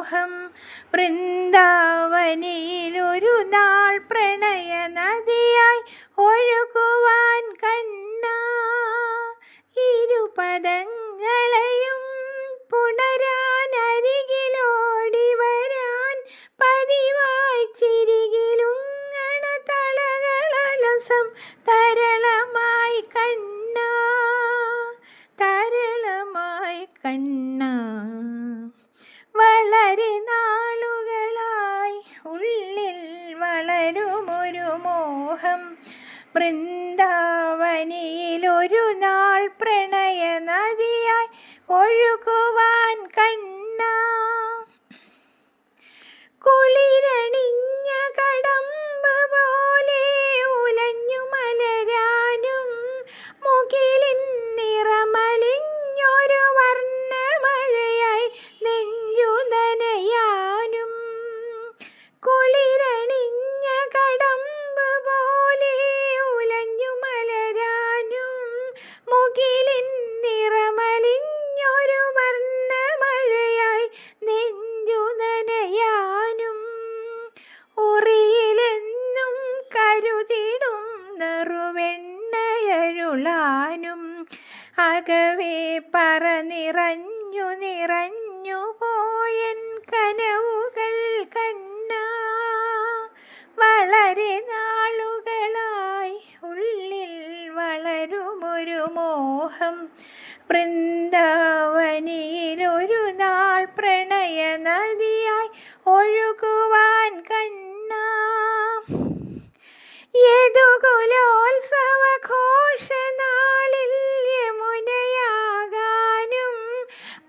മോഹം. വൃന്ദാവനിയിലൊരു നാൾ പ്രണയ നദിയായി ഒഴുകുവാൻ കണ്ണാ. ഇരുപദങ്ങളെയും പുണരാൻ അരികിലോടി വരാൻ പതിവായി ചിരികിലുങ്ങണ തളകളലസം തരളമായി കണ്ണാ, തരളമായി കണ്ണാ. വളരെ നാളുകളായി ഉള്ളിൽ വളരുമൊരു മോഹം. വൃന്ദാവനിയിലൊരു നാൾ പ്രണയ നദിയായി ഒഴുകുവാൻ കണ്ണാ. കുളിരണിഞ്ഞ കടമ്പ് പോലെ ഉലഞ്ഞു മലരാനും മുകിലിൻ നിറമലിഞ്ഞൊരു വർണ്ണമഴയായി നെഞ്ചു നനയാനും. കുളിരണിഞ്ഞ കടമ്പ് പോലെ ഉലഞ്ഞു മലരാനും മുകിലിൻ നിറമലിഞ്ഞൊരു വർണ്ണമഴയായി നെഞ്ചു നനയാനും. ഉറിയിലെന്നും കരുതിടും നെറുവെണ്ണയരുളാനും അകവേ പറനിറഞ്ഞു നിറഞ്ഞു പോയൻ കനവുകൾ കണ്ണാ. വളരെ നാളുകളായി ഉള്ളിൽ വളരുമൊരു മോഹം. വൃന്ദാവനിയിലൊരു നാൾ പ്രണയ നദിയായി ഒഴുകുവാൻ കണ്ണാ. യദുകുലോത്സവഘോഷനാളിൽ യമുനയാകാനും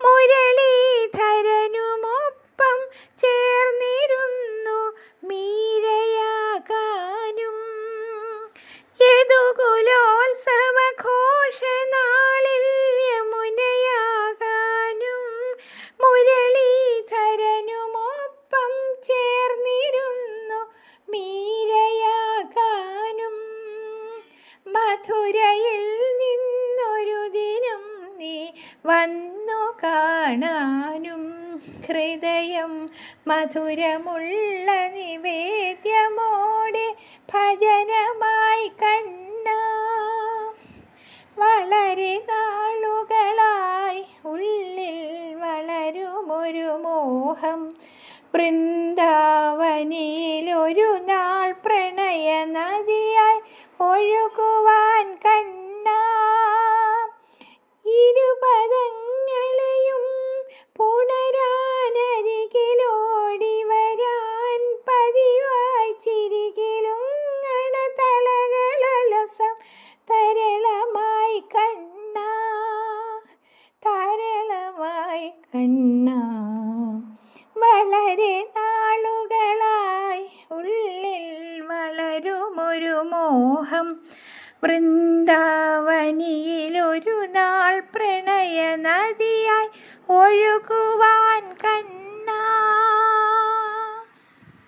മുരളീധരനുമൊപ്പം ചേർന്നിരുന്നു മീരയാകാനും. യദുകുലോത്സവഘോഷനാളിൽ യമുനയാകാനും മുരളീധരനുമൊപ്പം ചേർന്നിരുന്നു മീരയാകാനും. മധുരയിൽ നിന്നൊരു ദിനം നീ വന്നു കാണാനും ഹൃദയം മധുരമുള്ള നിവേദ്യമോടെ ഭജനമായി കണ്ണാ. വളരെ നാളുകളായി ഉള്ളിൽ വളരുമൊരു മോഹം. വൃന്ദാവനിയിലൊരു നാൾ പ്രണയ നദിയായി ഒഴുകുവാൻ കണ്ണാ. ഇരുപദങ്ങളെയും പുണരാനരികിലോടി വരാൻ പതിവായി ചിരികിലുങ്ങണ തളകളലസം തരളമായി കണ്ണാ, തരളമായി കണ്ണാ. വളരെ നാളുകളായി ഉള്ളിൽ വളരുമൊരു മോഹം. വൃന്ദാവനിയിലൊരു നാൾ പ്രണയ നദിയായി ഒഴുകുവാൻ കണ്ണാ.